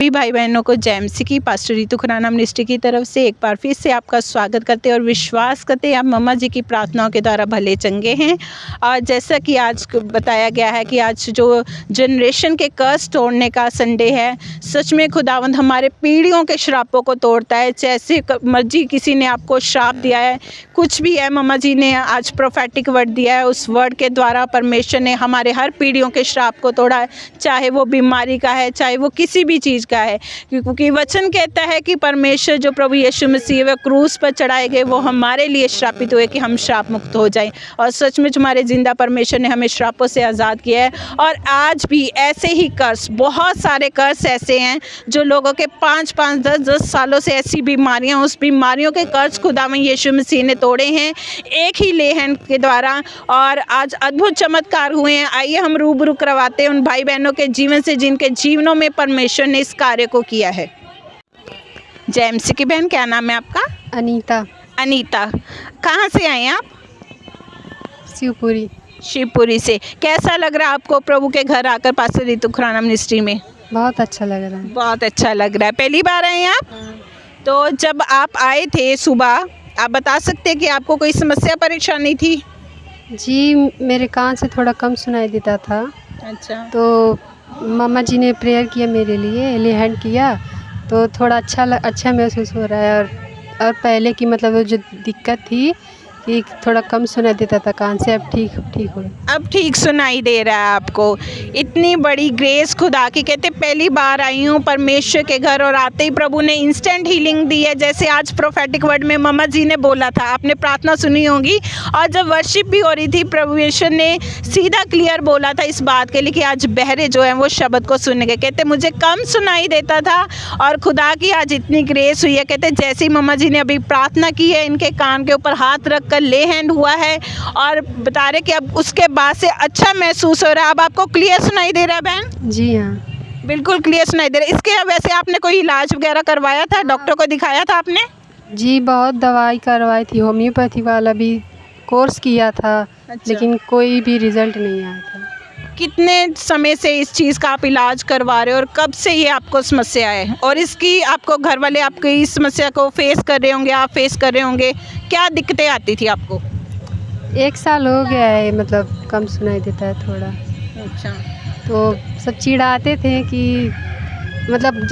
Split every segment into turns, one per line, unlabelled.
सभी भाई बहनों को जेएमसी की पास्टर रितु खुराना मिनिस्ट्री की तरफ से एक बार फिर से आपका स्वागत करते हैं और विश्वास करते हैं आप मम्मा जी की प्रार्थनाओं के द्वारा भले चंगे हैं। और जैसा कि आज बताया गया है कि आज जो जनरेशन के कर्स तोड़ने का संडे है, सच में खुदावंद हमारे पीढ़ियों के श्रापों को तोड़ता है। जैसे मर्जी किसी ने आपको श्राप दिया है, कुछ भी है, मम्मा जी ने आज प्रोफेटिक वर्ड दिया है, उस वर्ड के द्वारा परमेश्वर ने हमारे हर पीढ़ियों के श्राप को तोड़ा है, चाहे वो बीमारी का है, चाहे वो किसी भी चीज़ का है। क्योंकि वचन कहता है कि परमेश्वर जो प्रभु यीशु मसीह व क्रूस पर चढ़ाए गए वो हमारे लिए श्रापित हुए कि हम श्राप मुक्त हो जाएं। और सच में हमारे जिंदा परमेश्वर ने हमें श्रापों से आज़ाद किया है। और आज भी ऐसे ही कर्स, बहुत सारे कर्स ऐसे हैं जो लोगों के 5-5, 10-10 सालों से ऐसी बीमारियां, उस बीमारियों के कर्स खुदावन यीशु मसीह ने तोड़े हैं एक ही ले हैंड के द्वारा। और आज अद्भुत चमत्कार हुए हैं। आइए हम रूबरू करवाते हैं उन भाई बहनों के जीवन से जिनके जीवनों में परमेश्वर ने इस कार्य को किया है। जेएमसी की बहन, क्या नाम है आपका?
अनीता।
अनीता, कहाँ से आए हैं आप?
शिवपुरी।
शिवपुरी से। कैसा लग रहा है आपको प्रभु के घर आकर पास्टर रितु खुराना मिनिस्ट्री में?
बहुत अच्छा लग रहा है।
बहुत अच्छा लग रहा है। पहली बार आए हैं आप? तो जब आप आए थे सुबह, आप बता सकते हैं कि आपको कोई समस्या परेशानी थी?
जी, मेरे कान से थोड़ा कम सुनाई देता था।
अच्छा।
तो मम्मा जी ने प्रेयर किया मेरे लिए, ले हैंड किया, तो थोड़ा अच्छा महसूस हो रहा है। और पहले की मतलब वो जो दिक्कत थी कि थोड़ा कम सुनाई देता था कान से, अब ठीक हो रहा।
अब ठीक सुनाई दे रहा है आपको। इतनी बड़ी ग्रेस खुदा की, कहते पहली बार आई हूँ परमेश्वर के घर और आते ही प्रभु ने इंस्टेंट हीलिंग दी है। जैसे आज प्रोफेटिक वर्ड में मम्मा जी ने बोला था, आपने प्रार्थना सुनी होगी, और जब वर्शिप भी हो रही थी परमेश्वर ने सीधा क्लियर बोला था इस बात के लिए कि आज बहरे जो हैं वो शब्द को सुनेंगे। कहते मुझे कम सुनाई देता था और खुदा की आज इतनी ग्रेस हुई है। कहते जैसे ही मम्मा जी ने अभी प्रार्थना की है, इनके कान के ऊपर हाथ रख कर ले हैंड हुआ है और बता रहे कि अब उसके बाद से अच्छा महसूस हो रहा है। अब आपको क्लियर सुनाई दे रहा है बहन?
जी हाँ,
बिल्कुल क्लियर सुनाई दे रहा है। इसके वैसे आपने कोई इलाज वगैरह करवाया था? डॉक्टर को दिखाया था आपने?
जी बहुत दवाई करवाई थी, होम्योपैथी वाला भी कोर्स किया था।
अच्छा।
लेकिन कोई भी रिजल्ट नहीं आया था।
कितने समय से इस चीज़ का आप इलाज करवा रहे हो और कब से ये आपको समस्या है? और इसकी आपको घर वाले आपकी इस समस्या को फेस कर रहे होंगे, आप फेस कर रहे होंगे, क्या दिक्कतें आती थी आपको?
1 साल हो गया है, मतलब कम सुनाई देता है थोड़ा।
अच्छा।
तो सब चिढ़ाते थे कि मतलब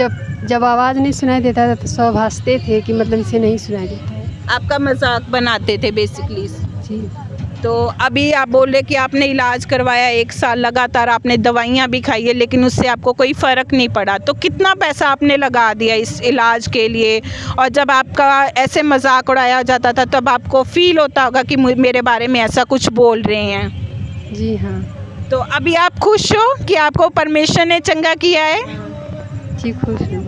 जब आवाज़ नहीं सुनाई देता था तो सब हंसते थे कि मतलब इसे नहीं सुनाई देता है।
आपका मजाक बनाते थे बेसिकली।
जी।
तो अभी आप बोल रहे कि आपने इलाज करवाया 1 साल लगातार, आपने दवाइयाँ भी खाई है, लेकिन उससे आपको कोई फ़र्क नहीं पड़ा। तो कितना पैसा आपने लगा दिया इस इलाज के लिए? और जब आपका ऐसे मजाक उड़ाया जाता था तब आपको फील होता होगा कि मेरे बारे में ऐसा कुछ बोल रहे हैं?
जी हाँ।
तो अभी आप खुश हो कि आपको परमेश्वर ने चंगा किया है?
जी खुश हूँ।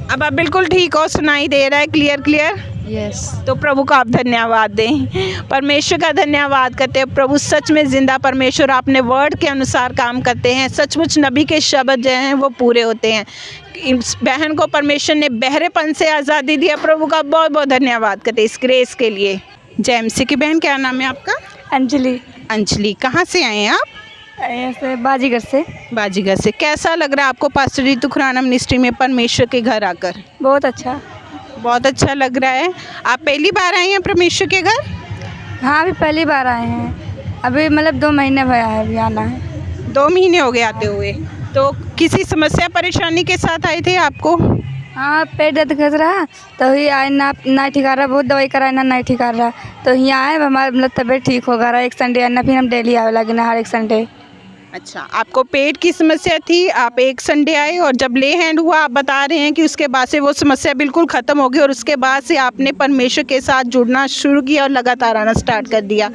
अब आप बिल्कुल ठीक हो, सुनाई दे रहा है क्लियर?
यस।
तो प्रभु का आप धन्यवाद दें, परमेश्वर का धन्यवाद करते हैं। प्रभु सच में जिंदा परमेश्वर, आपने वर्ड के अनुसार काम करते हैं। सचमुच नबी के शब्द जो हैं वो पूरे होते हैं। इस बहन को परमेश्वर ने बहरेपन से आज़ादी दिया। प्रभु का बहुत बहुत धन्यवाद करते हैं इस ग्रेस के लिए। जेएमसी की बहन, क्या नाम है आपका?
अंजलि।
अंजलि, कहाँ से आए हैं आप?
ऐसे बाजीगर से।
बाजीगर से। कैसा लग रहा है आपको पास्टर रितु खुराना मिनिस्ट्री में परमेश्वर के घर आकर?
बहुत अच्छा।
बहुत अच्छा लग रहा है। आप पहली बार आए हैं परमेश्वर के घर?
हाँ, अभी पहली बार आए हैं। अभी मतलब 2 महीने भया है, अभी आना है।
2 महीने हो गए आते हुए। तो किसी समस्या परेशानी के साथ आए थे आपको?
हाँ, पेट दर्द कर रहा, तो ही आए ना ठीक आ रहा, बहुत दवाई कराए ना नहीं ठीक आ रहा, तो यहाँ आए, हमारा मतलब तबीयत ठीक हो गया। एक संडे आना, फिर हम डेली आवे लगे ना, हर एक संडे।
अच्छा, आपको पेट की समस्या थी, आप एक संडे आए और जब ले हैंड हुआ आप बता रहे हैं कि उसके बाद से वो समस्या बिल्कुल ख़त्म हो गई और उसके बाद से आपने परमेश्वर के साथ जुड़ना शुरू किया और लगातार आना स्टार्ट कर दिया।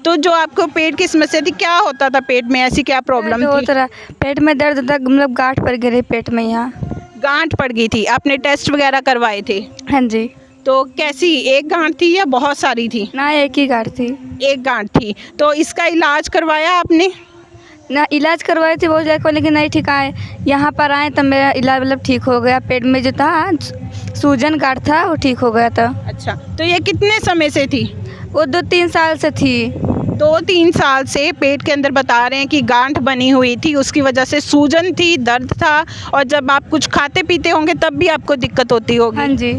तो जो आपको पेट की समस्या थी, क्या होता था पेट में, ऐसी क्या प्रॉब्लम थी?
पेट में दर्द होता, मतलब गांठ पड़ गई पेट में। यहाँ
गांठ पड़ गई थी, आपने टेस्ट वगैरह करवाए थे?
हाँ जी।
तो कैसी, एक गांठ थी या बहुत सारी थी?
ना, एक ही गांठ थी।
एक गांठ थी। तो इसका इलाज करवाया आपने?
ना, इलाज करवाए थे बहुत जगह, लेकिन नहीं ठीक आए। यहाँ पर आए तब मेरा इलाज मतलब ठीक हो गया। पेट में जो था सूजन गांठ था वो ठीक हो गया था।
अच्छा, तो ये कितने समय से थी?
वो 2-3 साल से थी।
2-3 साल से पेट के अंदर बता रहे हैं कि गांठ बनी हुई थी, उसकी वजह से सूजन थी, दर्द था, और जब आप कुछ खाते पीते होंगे तब भी आपको दिक्कत होती होगी।
हाँ जी।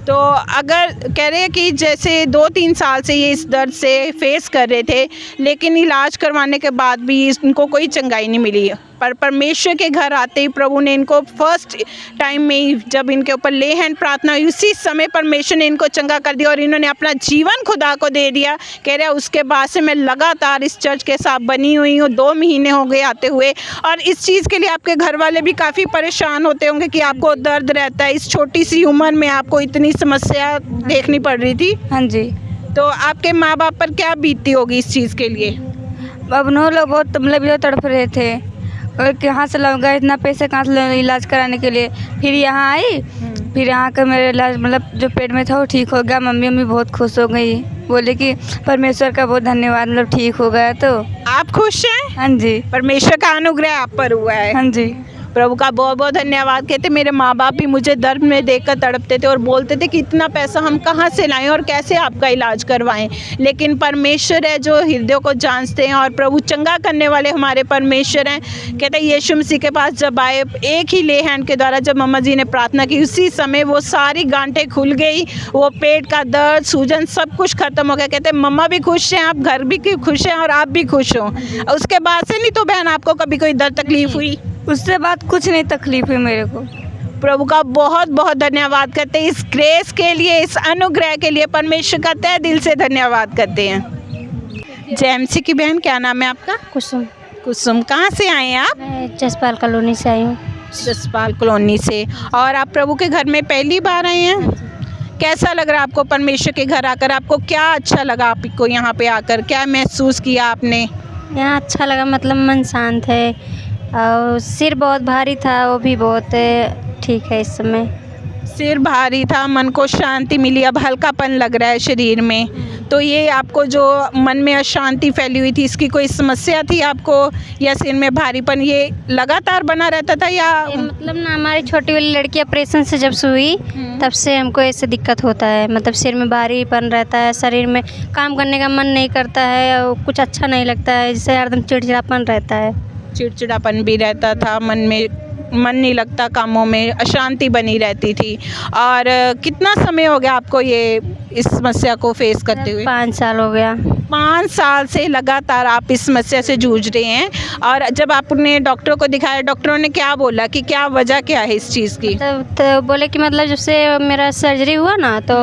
तो अगर कह रहे हैं कि जैसे 2-3 साल से ये इस दर्द से फेस कर रहे थे, लेकिन इलाज करवाने के बाद भी इनको कोई चंगाई नहीं मिली, पर परमेश्वर के घर आते ही प्रभु ने इनको फर्स्ट टाइम में ही जब इनके ऊपर ले हैंड प्रार्थना हुई, उसी समय परमेश्वर ने इनको चंगा कर दिया और इन्होंने अपना जीवन खुदा को दे दिया। कह रहे हैं उसके बाद से मैं लगातार इस चर्च के साथ बनी हुई हूँ, 2 महीने हो गए आते हुए, और इस चीज़ के लिए आपके घर वाले भी काफ़ी परेशान होते होंगे कि आपको दर्द रहता है, इस छोटी सी उम्र में आपको इतनी समस्या देखनी पड़ रही थी।
हाँ जी।
तो आपके माँ बाप पर क्या बीतती होगी इस चीज़ के लिए?
अब उन्होंने लोग बहुत मतलब जो तड़प रहे थे और कहाँ से लगा इतना पैसे कहाँ से लाए इलाज कराने के लिए। फिर यहाँ आई, फिर यहाँ का मेरा इलाज मतलब जो पेट में था वो ठीक हो गया। मम्मी मम्मी बहुत खुश हो गई, बोले कि परमेश्वर का बहुत धन्यवाद, मतलब ठीक हो गया। तो
आप खुश हैं?
हाँ जी।
परमेश्वर का अनुग्रह आप पर हुआ है।
हाँ जी।
प्रभु का बहुत बहुत धन्यवाद। कहते मेरे माँ बाप भी मुझे दर्द में देखकर तड़पते थे और बोलते थे कि इतना पैसा हम कहाँ से लाएं और कैसे आपका इलाज करवाएं, लेकिन परमेश्वर है जो हृदय को जांचते हैं और प्रभु चंगा करने वाले हमारे परमेश्वर हैं। कहते यीशु मसीह के पास जब आए, एक ही ले हैंड के द्वारा जब मम्मा जी ने प्रार्थना की, उसी समय वो सारी गांठें खुल गई, वो पेट का दर्द, सूजन सब कुछ खत्म हो गया। कहते मम्मा भी खुश हैं, आप घर भी खुश हैं और आप भी खुश हो। उसके बाद से नहीं तो बहन आपको कभी कोई दर्द तकलीफ हुई?
उससे बाद कुछ नहीं तकलीफ हुई मेरे को।
प्रभु का बहुत बहुत धन्यवाद करते हैं इस ग्रेस के लिए, इस अनुग्रह के लिए परमेश्वर का तहे दिल से धन्यवाद करते हैं। जेएमसी की बहन, क्या नाम है आपका?
कुसुम।
कुसुम, कहाँ से आए हैं आप?
मैं जसपाल कॉलोनी से आई हूँ।
जसपाल कॉलोनी से। और आप प्रभु के घर में पहली बार आए हैं? कैसा लग रहा है आपको परमेश्वर के घर आकर? आपको क्या अच्छा लगा आपको यहाँ पे आकर? क्या महसूस किया आपने?
यहाँ अच्छा लगा, मतलब मन शांत है और सिर बहुत भारी था, वो भी बहुत ठीक है इस समय।
सिर भारी था, मन को शांति मिली, अब हल्कापन लग रहा है शरीर में। तो ये आपको जो मन में अशांति फैली हुई थी, इसकी कोई समस्या थी आपको, या सिर में भारीपन ये लगातार बना रहता था या?
ये मतलब ना हमारी छोटी वाली लड़की ऑपरेशन से जब से हुई तब से हमको ऐसे दिक्कत होता है, मतलब सिर में भारीपन रहता है, शरीर में काम करने का मन नहीं करता है और कुछ अच्छा नहीं लगता है, जिससे हरदम चिड़चिड़ापन रहता है।
चिड़चिड़ापन भी रहता था, मन नहीं लगता कामों में, अशांति बनी रहती थी। और कितना समय हो गया आपको ये इस समस्या को फेस करते हुए?
5 साल हो गया।
5 साल से लगातार आप इस समस्या से जूझ रहे हैं। और जब आपने डॉक्टरों को दिखाया, डॉक्टरों ने क्या बोला कि क्या वजह क्या है इस चीज़ की?
तो बोले कि मतलब जब से मेरा सर्जरी हुआ ना, तो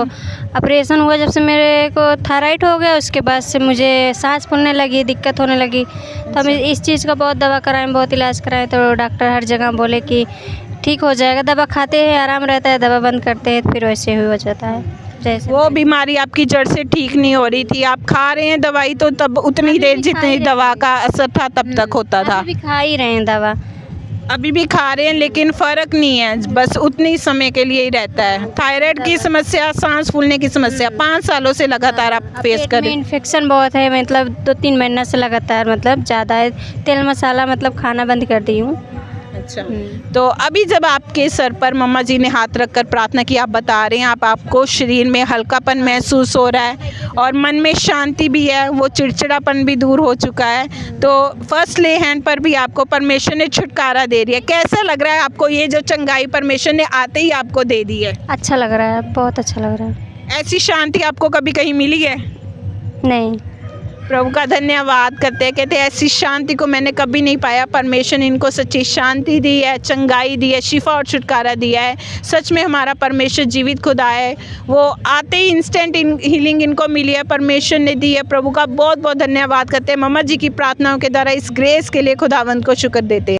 ऑपरेशन हुआ, जब से मेरे को थायराइड हो गया, उसके बाद से मुझे सांस फूलने लगी, दिक्कत होने लगी। तो हम इस चीज़ का बहुत दवा कराएं, बहुत इलाज कराएं, तो डॉक्टर हर जगह बोले कि ठीक हो जाएगा, दवा खाते हैं आराम रहता है, दवा बंद करते हैं फिर वैसे ही हो जाता है। जैसे
वो बीमारी आपकी जड़ से ठीक नहीं हो रही थी, आप खा रहे हैं दवाई तो तब उतनी देर जितनी दवा का असर था तब तक होता था।
अभी भी खा ही रहे हैं दवा।
अभी भी खा रहे हैं लेकिन फ़र्क नहीं है, बस उतनी समय के लिए ही रहता है। थायराइड की समस्या, सांस फूलने की समस्या 5 सालों से लगातार आप फेस कर रहे हैं।
इन्फेक्शन बहुत है, मतलब 2-3 महीना से लगातार, मतलब ज़्यादा है, तेल मसाला मतलब खाना बंद कर दी हूँ।
अच्छा, तो अभी जब आपके सर पर मम्मा जी ने हाथ रखकर प्रार्थना की, आप बता रहे हैं आपको शरीर में हल्कापन महसूस हो रहा है और मन में शांति भी है, वो चिड़चिड़ापन भी दूर हो चुका है। तो फर्स्ट ले हैंड पर भी आपको परमेश्वर ने छुटकारा दे दिया। कैसा लग रहा है आपको ये जो चंगाई परमेश्वर ने आते ही आपको दे दी है?
अच्छा लग रहा है, बहुत अच्छा लग रहा है।
ऐसी शांति आपको कभी कहीं मिली है?
नहीं।
प्रभु का धन्यवाद करते हैं। कहते हैं ऐसी शांति को मैंने कभी नहीं पाया, परमेश्वर ने इनको सच्ची शांति दी है, चंगाई दी है, शिफा और छुटकारा दिया है। सच में हमारा परमेश्वर जीवित खुदा है, वो आते ही इंस्टेंट हीलिंग इनको मिली है, परमेश्वर ने दी है। प्रभु का बहुत बहुत धन्यवाद करते हैं। मम्मा जी की प्रार्थनाओं के द्वारा इस ग्रेस के लिए खुदावंत को शुक्र देते हैं।